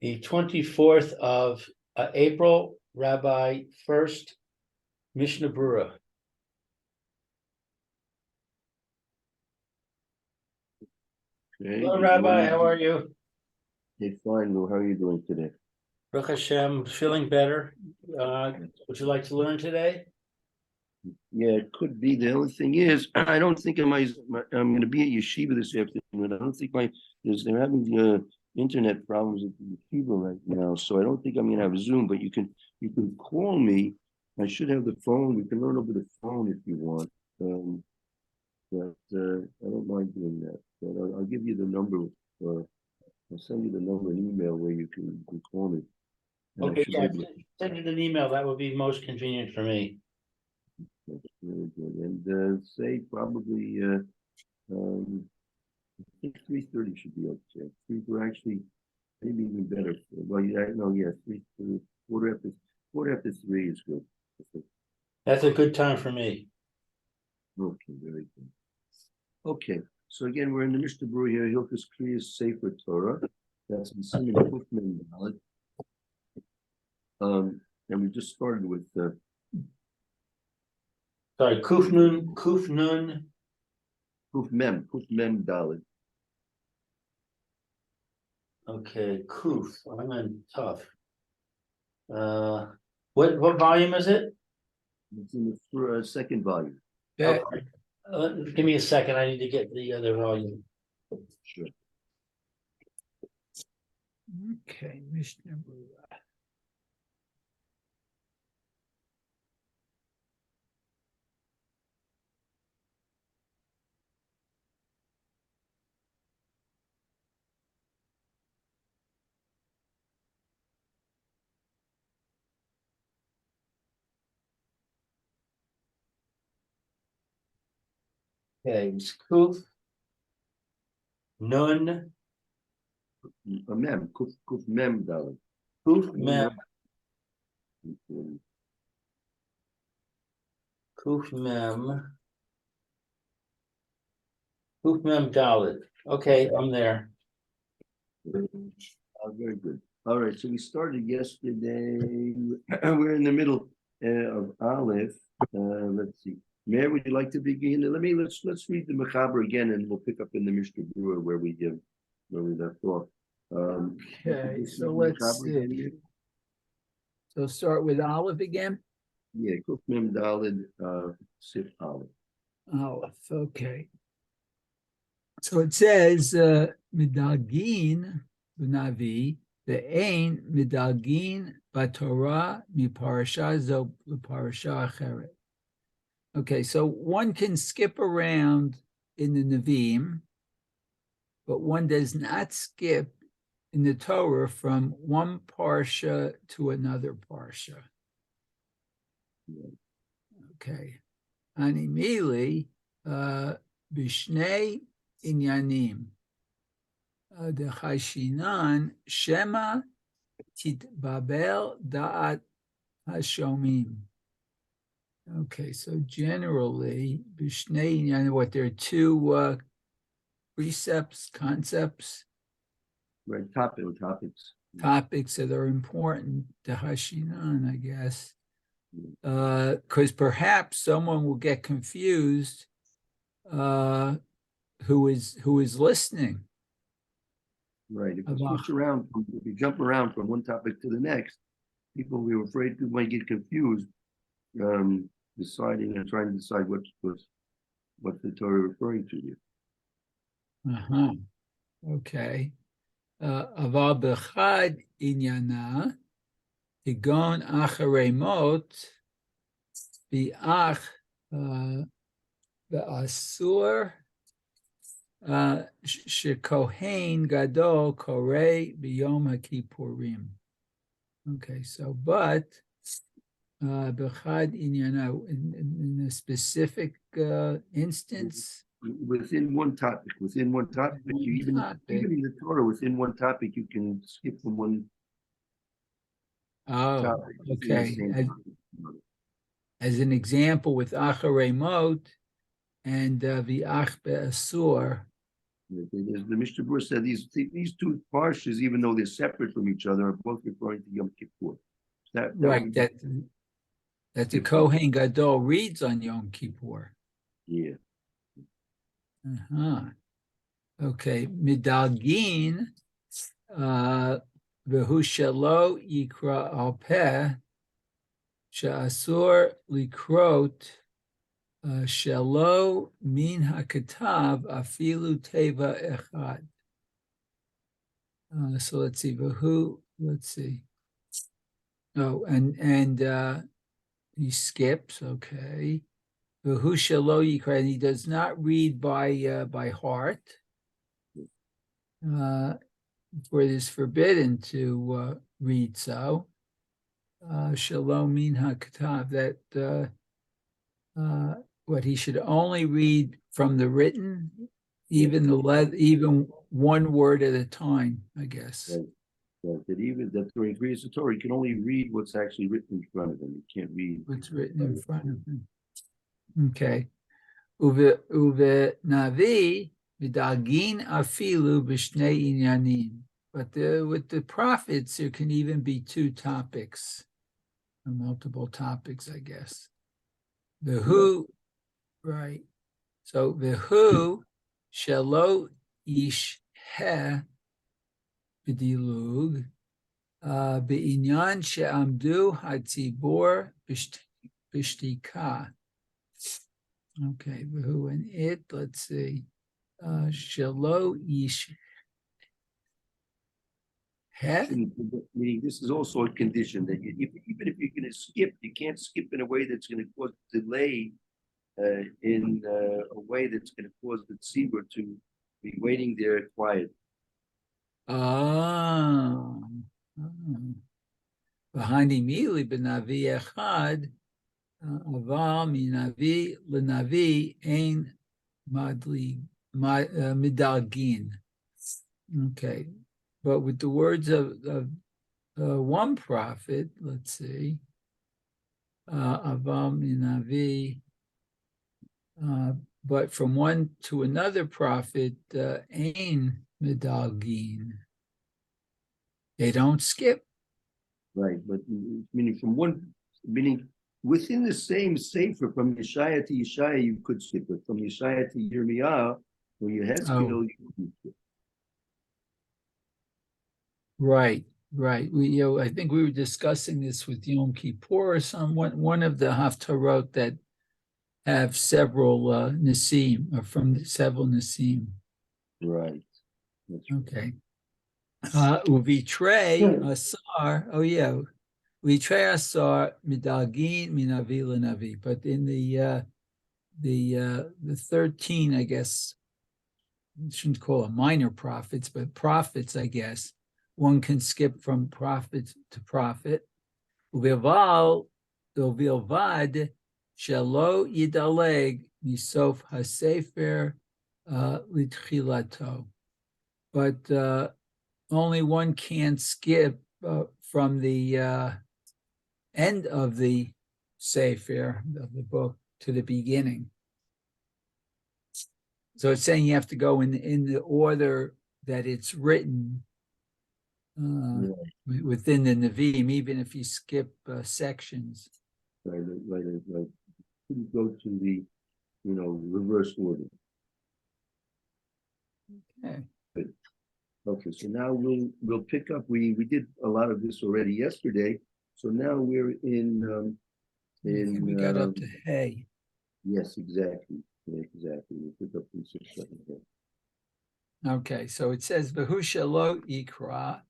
The 24th of April, Rabbi Furst, Mishna Berura. Okay, Hello, Rabbi. How are you? Hey, fine, Lou. How are you doing today? Baruch Hashem, feeling better. Would you like to learn today? Yeah, it could be. The only thing is, I don't think I'm going to be at yeshiva this afternoon. I don't think they're having internet problems at the yeshiva right now, so I don't think I'm going to have Zoom. But you can call me. I should have the phone. We can learn over the phone if you want. But I don't mind doing that. But I'll give you the number. I'll send you the number and email where you can call me. And Okay, yeah, send it an email. That would be most convenient for me. That's really good. And say probably I think 3:30 should be okay. We're actually maybe even better. Well, yeah, no, yeah, quarter after 3 is good. That's a good time for me. Okay, very good. Okay, so again, we're in the Mishna Berura here. Hilchos Kriyas Sefer Torah. That's in Siman Kuf Mem Daled. And we just started with Sorry, Kuf Nun. Kuf Mem Daled. Okay, Kuf. I'm in tough. What volume is it? It's in the second volume. Okay. Give me a second. I need to get the other volume. Sure. Okay, Mishna Berura. Okay, it's Kuf Nun. Mem Kuf Mem Daled. Kuf Mem. Kuf Mem. Kuf Mem Dalet. Okay, I'm there. Very good. All right, so we started yesterday. We're in the middle of Aleph. Let's see. Mayor, would you like to begin? Let's read the Mechaber again, and we'll pick up in the Mishna Berura where we left off. Okay, so let's see. So start with Aleph again. Yeah, Kuf Mem Daled Sif Aleph. Aleph, okay. So it says Midagin B'Navi Ve'ein Midagin B'Torah Miparasha Zo L'Parasha Acheret. Okay, so one can skip around in the Nevi'im, but one does not skip in the Torah from one parsha to another parsha. Okay. Ani mili bishnei inyanim dechashinan shema titbabel da'at hashomim. Okay, so generally, bishnei inyanim, what there are two precepts, concepts, Right, topics. Topics that are important to Hashinan, I guess. Because perhaps someone will get confused who is listening. Right. If you jump around from one topic to the next, we were afraid people might get confused, deciding and trying to decide what the Torah is referring to you. Okay. Aval bechad inyana tigon acharei mot bi'ach be'asur shekohen gadol korei biyom hakippurim. Okay, so but bechad inyana in a specific instance. Within one topic, you even in the Torah, within one topic, you can skip from one. Topic. Okay. As an example, with Acharei Mot and V'ach Be'asur, The Mishnah Berura said these two parshas, even though they're separate from each other, are both referring to Yom Kippur. Right, that the Kohen Gadol reads on Yom Kippur. Yeah. Okay, Midalgin, V'hu shelo yikra al peh, she'asur likrot, shelo min hakatav afilu teva echad. So let's see, let's see. Oh, and he skips, okay. V'hu shelo yikra, and he does not read by heart. For it is forbidden to read so. Shalom min hakatav, that what he should only read from the written, even even one word at a time, I guess. That during Kriyas Torah, he can only read what's actually written in front of him. He can't read what's written in front of him. Okay. Uve Navi v'dagin afilu b'shnei inyanim. But with the prophets, there can even be two topics, or multiple topics, I guess. The who, right? So the who shelo ish he b'dilug b'inyan she'amdu hatzibor b'shtika. Okay, who and it, let's see. Shelo ish he. Meaning, this is also a condition that even if you're going to skip, you can't skip in a way that's going to cause delay in a way that's going to cause the tzibur to be waiting there quiet. Behind immediately, b'navi echad. Aval minavi lenavi ein midalgin. Okay, but with the words of one prophet, let's see, aval minavi, but from one to another prophet, ein midalgin. They don't skip. Right, but meaning within the same sefer, from Yeshaya to Yeshaya, you could skip it. From Yeshaya to Yirmiyah, or Yehezkel, you could skip. Right. I think we were discussing this with Yom Kippur or one of the Haftarot that have several Nasim, or from several Nasim. Right. Okay. Uvitrei asar. Oh yeah. Vitrei asar midagin minavi lenavi. But in the 13, I guess, I shouldn't call them minor prophets, but prophets, I guess, one can skip from prophet to prophet. Uvilvad shelo yidaleg misof hasefer litchilato. But only one can skip from the end of the sefer, of the book, to the beginning. So it's saying you have to go in the order that it's written within the Nevi'im, even if you skip sections. Right. Couldn't go to the, reverse order. Okay. Good. Okay, so now we'll pick up. We did a lot of this already yesterday. So now we're in we got up to hay. Yes, exactly. We'll pick up in 6 seconds. Okay, so it says V'hu shelo yikra.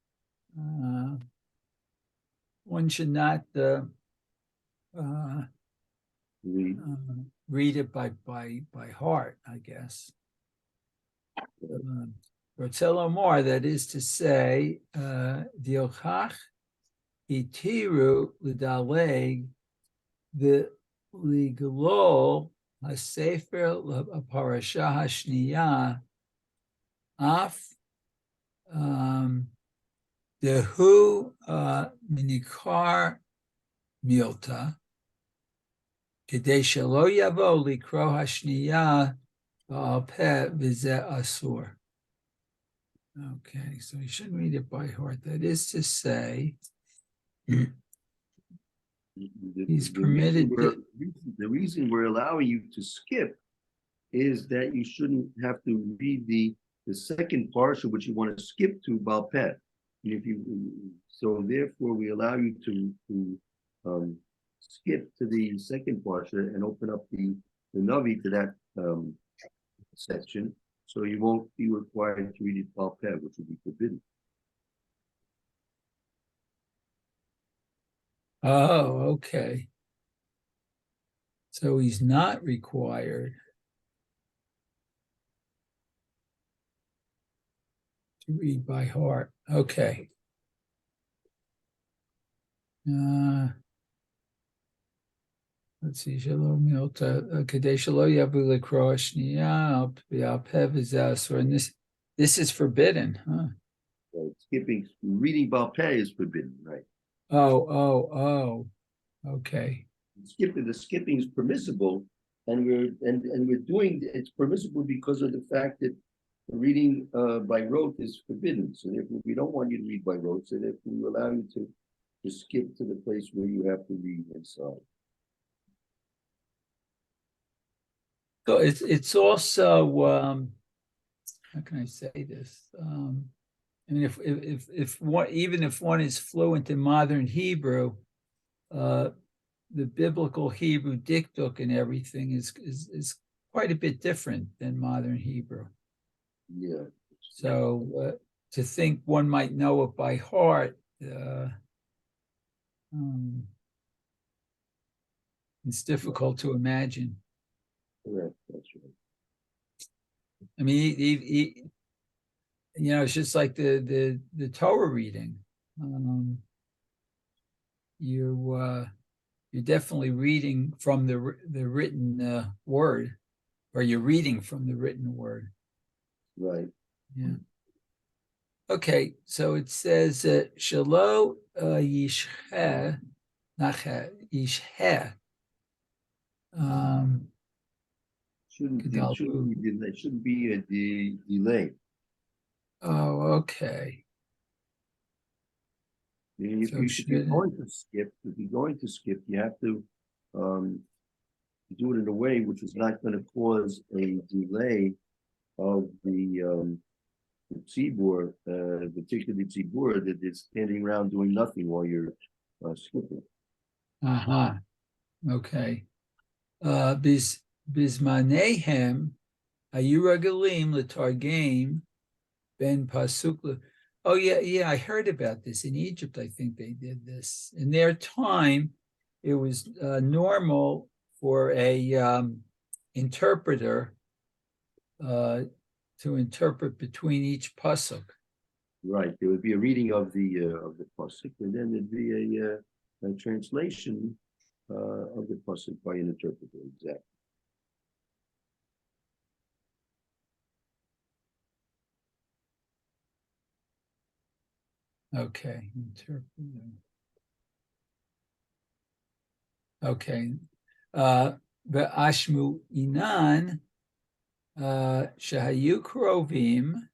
One should not read it by heart, I guess. Rotzello more, that is to say, Diochach itiru l'daleg the liglol hasefer parasha hashniya af dehu minikar milta kedei shelo yavo likro hashniya ba'al peh v'zeh asur. Okay, so you shouldn't read it by heart. That is to say, he's permitted to. The reason we're allowing you to skip is that you shouldn't have to read the second parsha, which you want to skip to Balpeh. If you so therefore we allow you to skip to the second parsha and open up the Navi to that section, so you won't be required to read it Balpeh, which would be forbidden. Oh, okay. So he's not required to read by heart. Okay. Let's see. Shalom Milta Kadesh Lo Yabu Lekro Shniya Al Pev Izasur. And this is forbidden, huh? So reading Balpeh is forbidden, right? Oh. Okay. The skipping is permissible, and we're doing it's permissible because of the fact that reading by rote is forbidden. So therefore, we don't want you to read by rote. So therefore, we allow you to skip to the place where you have to read inside. So it's also how can I say this? I mean, if one, even if one is fluent in modern Hebrew, the biblical Hebrew dikduk and everything is quite a bit different than modern Hebrew. Yeah. So to think one might know it by heart, it's difficult to imagine. Correct. That's right. I mean, it's just like the Torah reading. You're definitely reading from the written word, or you're reading from the written word. Right. Yeah. Okay, so it says Shalo Yishhe Nache Yishhe. Shouldn't be a delay. Oh, okay. If you're going to skip, you have to do it in a way which is not going to cause a delay of the tzibur, particularly tzibur that is standing around doing nothing while you're skipping. Okay. Bismanehem Ayuragalim Latargame Ben Pasuk. Oh yeah, I heard about this in Egypt. I think they did this in their time. It was normal for a interpreter to interpret between each pasuk. Right, there would be a reading of the pasuk, and then there'd be a translation of the pasuk by an interpreter. Exactly. Okay, interpreter. Okay, Ve'ashmu inan shahayu krovim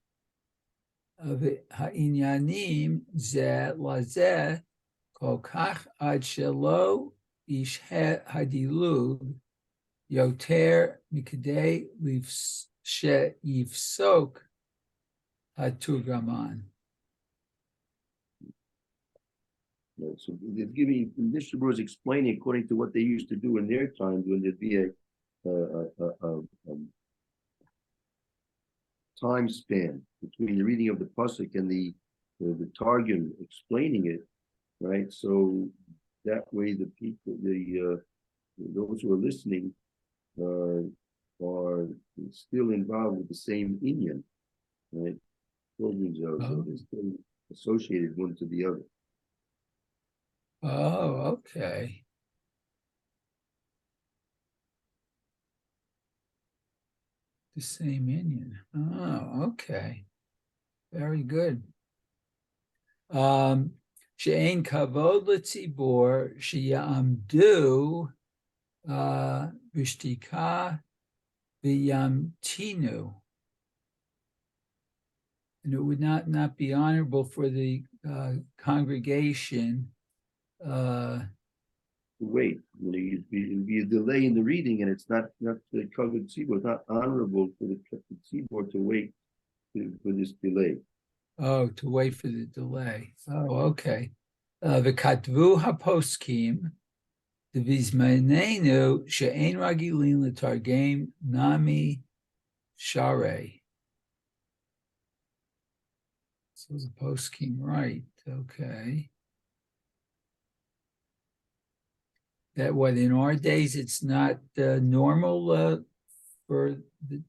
ha'inyanim ze lazeh kol kach ad shelo ish hadilug yoter mikdei yifsok hatugaman. So they're giving this was explaining according to what they used to do in their times when there'd be a time span between the reading of the pasuk and the targum explaining it, right? So that way the people, those who are listening, are still involved with the same inyan, right? Children's they're still associated one to the other. Oh, okay. The same Indian. Oh, okay. Very good. She'ein kavod letzibor sheyamdu b'shtika v'yamtinu. and it would not be honorable for the congregation. Wait, it'd be a delay in the reading, and it's not the covered seaboard, not honorable for the seaboard to wait for this delay. Oh, to wait for the delay. Oh, okay. V'katvu haposkim devizmanenu she'ein ragilin letargem nami sharei. So the poskim, right? Okay. That what in our days it's not normal for the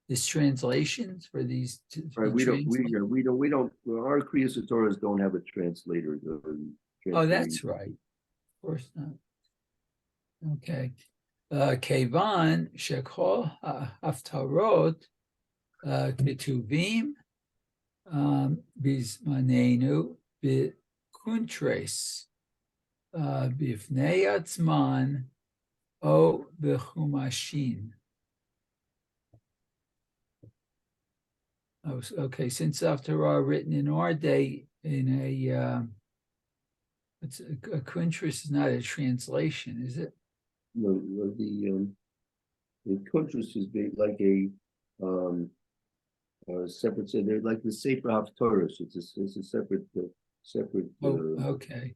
this translations for these. Right, we don't. Our Kriyas Torahs don't have a translator. Oh, that's right. Of course not. Okay. Kevan shekol haftarot ketuvim bizmanenu bikuntres. Bifnei atzman o bechumashin. Oh, okay. Since after all written in our day in a kuntris is not a translation, is it? No, the Kuntras is like a separate. So they're like the Sefer Haftorah. It's a separate. Oh, okay.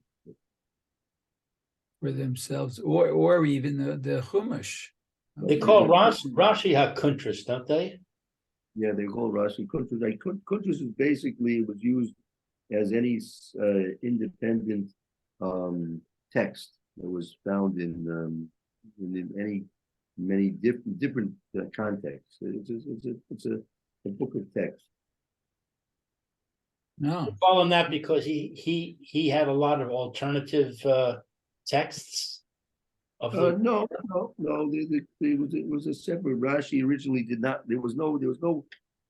For themselves, or even the Chumash. They call Rashi HaKuntras, don't they? Yeah, they call Rashi Kuntras. Like Kuntras is basically was used as any independent text that was found in many different contexts. It's a book of text. No, Oh. They call him that because he had a lot of alternative texts of the No. It was a separate. Rashi originally did not. There was no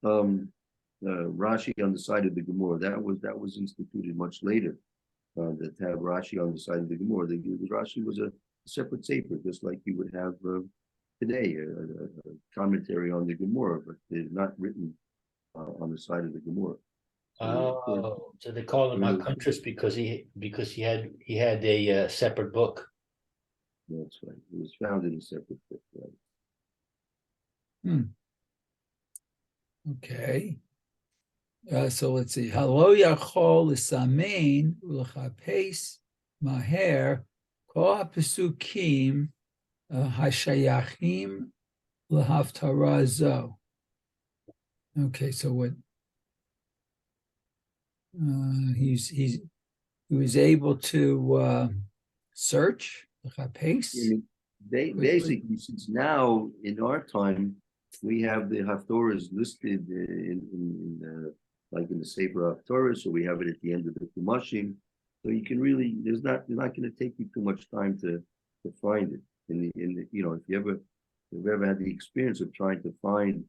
Rashi on the side of the Gemara. That was instituted much later. That have Rashi on the side of the Gemara. The Rashi was a separate sefer, just like you would have today a commentary on the Gemara, but they're not written on the side of the Gemara. So they call him HaKuntras because he had a separate book. That's right. It was found in a separate book. Right? Okay. So let's see. Halo yachol l'samein u'l'chapes maher kol ha'pesukim hashayachim l'haftarah zo. Okay, so what? He was able to search l'chapes. Basically, since now in our time we have the Haftorahs listed in like in the Sefer Haftorah, so we have it at the end of the Kumashim. So you can really they're not going to take you too much time to find it. If you've ever had the experience of trying to find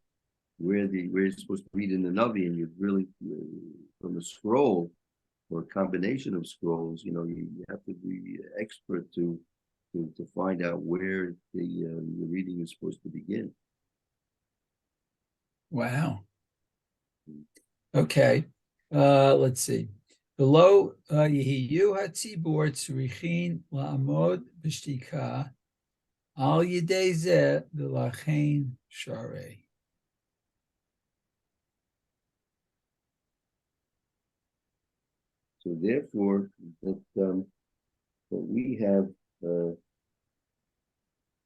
where you're supposed to read in the Navi, and you're really from a scroll or a combination of scrolls, you have to be expert to find out where the reading is supposed to begin. Wow. Okay. Let's see. Below Yehiyu hatzibor tzrichin la'amod b'shtika al yedei zeh v'lachein sharei. So therefore, that we have,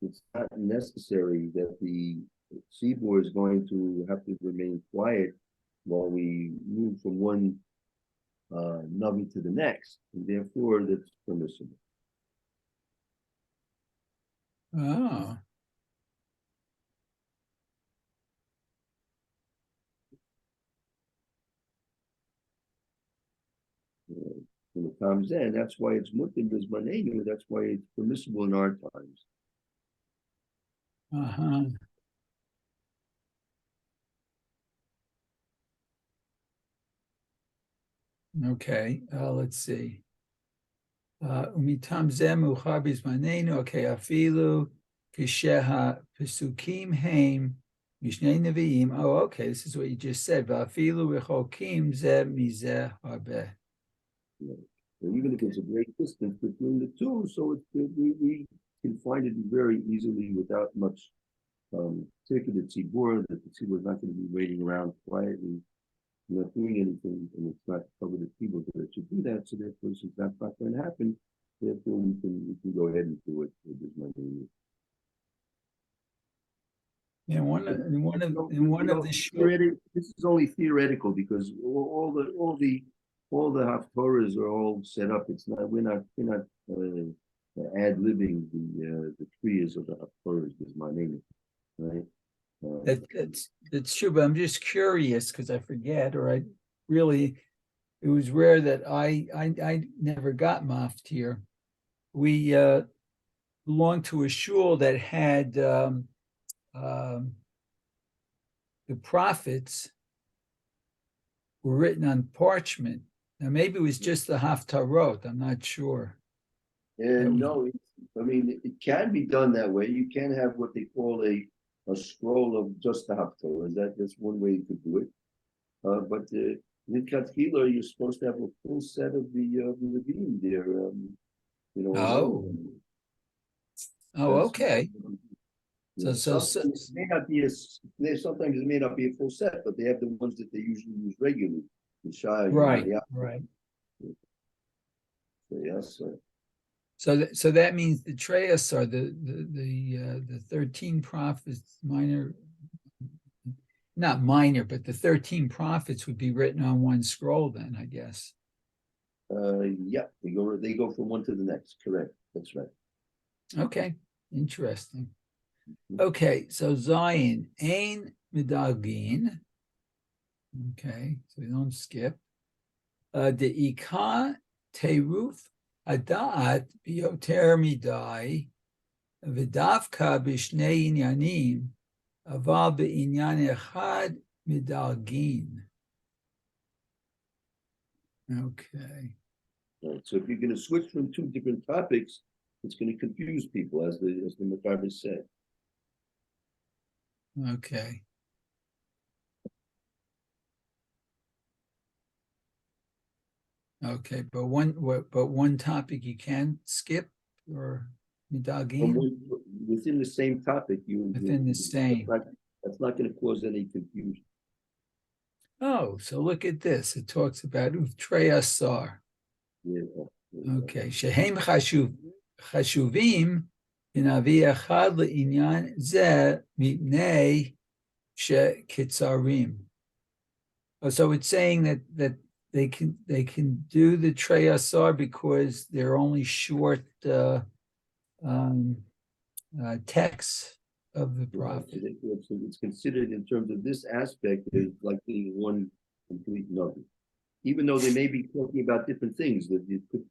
it's not necessary that the seaboard is going to have to remain quiet while we move from one Navi to the next, and therefore that's permissible. Oh. When it comes in, that's why it's mutim bizmanenu. That's why it's permissible in our times. Uh-huh. Okay, let's see. Umitam zemu chabiz manenu. Okay, afilu kisheha pesukim heim Mishnei Nevi'im. Oh, okay. This is what you just said. Va'afilu rechokim ze mizeh harbeh. And even if it's a great distance between the two, so we can find it very easily without much ticket at Tzibur, that the Tzibur is not going to be waiting around quietly, not doing anything, and it's not covered with people that should do that, so therefore, since that's not going to happen, therefore we can go ahead and do it with this money. In one of the short, this is only theoretical because all the haftorahs are all set up. It's not we're not ad libbing the trees of the haftorahs. Is my name, right? that's true, but I'm just curious because I forget, or it was rare that I never got maftir. We belonged to a shul that had the prophets were written on parchment. Now maybe it was just the haftarot. I'm not sure. No, I mean it can be done that way. You can have what they call a scroll of just the haftarah. That's one way you could do it. But Lichatchila, you're supposed to have a full set of the Levim there. Okay. Sometimes it may not be sometimes it may not be a full set, but they have the ones that they usually use regularly. Right. So yes. So that means the Treyas are the 13 prophets, not minor, but the 13 prophets would be written on one scroll then, I guess. Yeah, they go from one to the next. Correct. That's right. Okay, interesting. Okay, so Zion, Ein Midagin. Okay, so we don't skip. The Ika Teruf Adat Bioter Midai Vidavka Bishnei Inyanim Aval Beinyan Echad Midagin. Okay. Right. So if you're going to switch from two different topics, it's going to confuse people, as the Machaber said. Okay. Okay, but one topic you can skip or midagin within the same topic. Within the same. That's not going to cause any confusion. Oh, so look at this. It talks about Utrei Asar. Yeah. Okay. Shehem chashuvim in avi echad le'inyan zeh mipnei shekitzarim. Oh, so it's saying that they can do the Trei Asar because they're only short texts of the prophet. It's considered in terms of this aspect as like being one complete nothing. Even though they may be talking about different things, that you could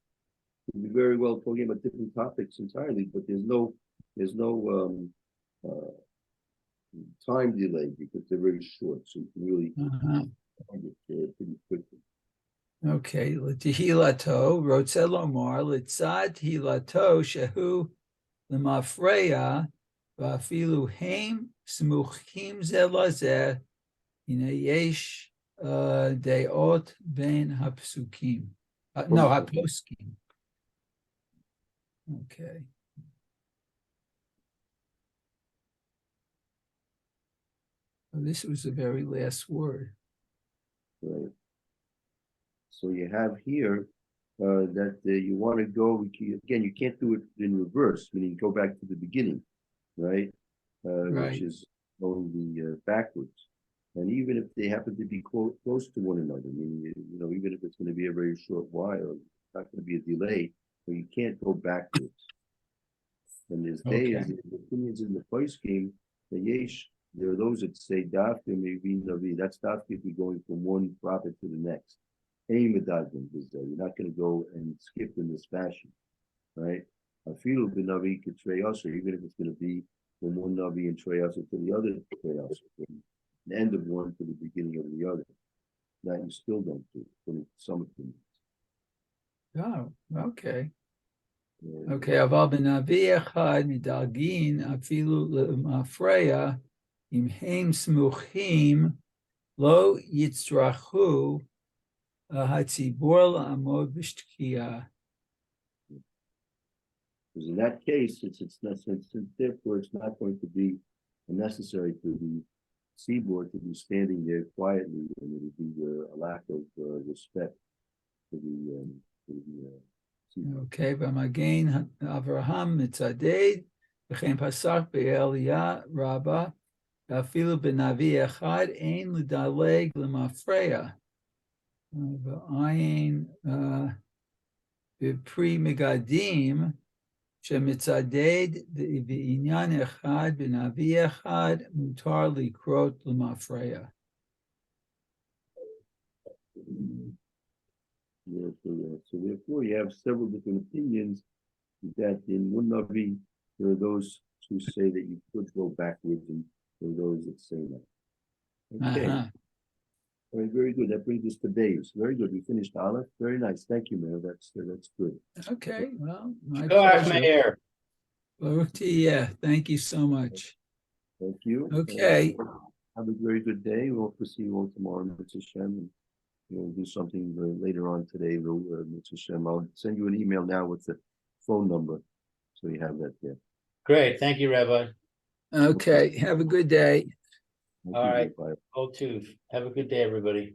be very well talking about different topics entirely, but there's no time delay because they're very short, so you can really find it pretty quickly. Okay, L'tihilato, Rotze Lomar, Litzad Tihilato, Shehu, L'mafreya, Va'afilu Heim, Smuchim Ze Lazeh, Hine Yesh Deot Ben Hapsukim. No, Haposkim. Okay. Well, this was the very last word. Right. So you have here that you want to go again. You can't do it in reverse, meaning go back to the beginning, right? Which is going backwards. And even if they happen to be close to one another, meaning even if it's going to be a very short while, it's not going to be a delay, so you can't go backwards. And there's days, the opinions in the first game, the yesh. There are those that say dafke maybe navi. That's dafke if you're going from one prophet to the next. You're not going to go and skip in this fashion, right? I feel the navi could trey us, even if it's going to be from one navi and trey us to the other trey us, from the end of one to the beginning of the other. That you still don't do from some opinions. Oh, okay. Okay, aval benavi echad midagin afilu le'mafreya Im heim smuchim lo yitzrachu hatzibor la'amod b'shtkiyah. Because in that case, therefore it's not going to be necessary for the seaboard to be standing there quietly, and it would be a lack of respect for the seaboard. Okay, v'amagen Avraham mitzaded v'chein pasach be'Eliyah Rabbah afilu b'navi echad ein l'daleg l'mafreya v'ayin b'pri megadim shemitzaded v'inyan echad b'navi echad mutar likrot l'mafreya. Yeah, so therefore you have several different opinions that in one Navi, there are those who say that you could go backwards, and there are those that say that. Okay. All right, very good. That brings us to days. Very good. We finished Aleph. Very nice. Thank you, Mayor. That's good. Okay, well, my Shkoach, pleasure. Meir. Baruch Tiyeh. Thank you so much. Thank you. Okay. Have a very good day. We'll see you all tomorrow, Mitzvah Shem, and we'll do something later on today. Mitzvah Shem. I'll send you an email now with the phone number, so you have that there. Great. Thank you, Rabbi. Okay, have a good day. Thank All you. right. Bye. Go to. Have a good day, everybody.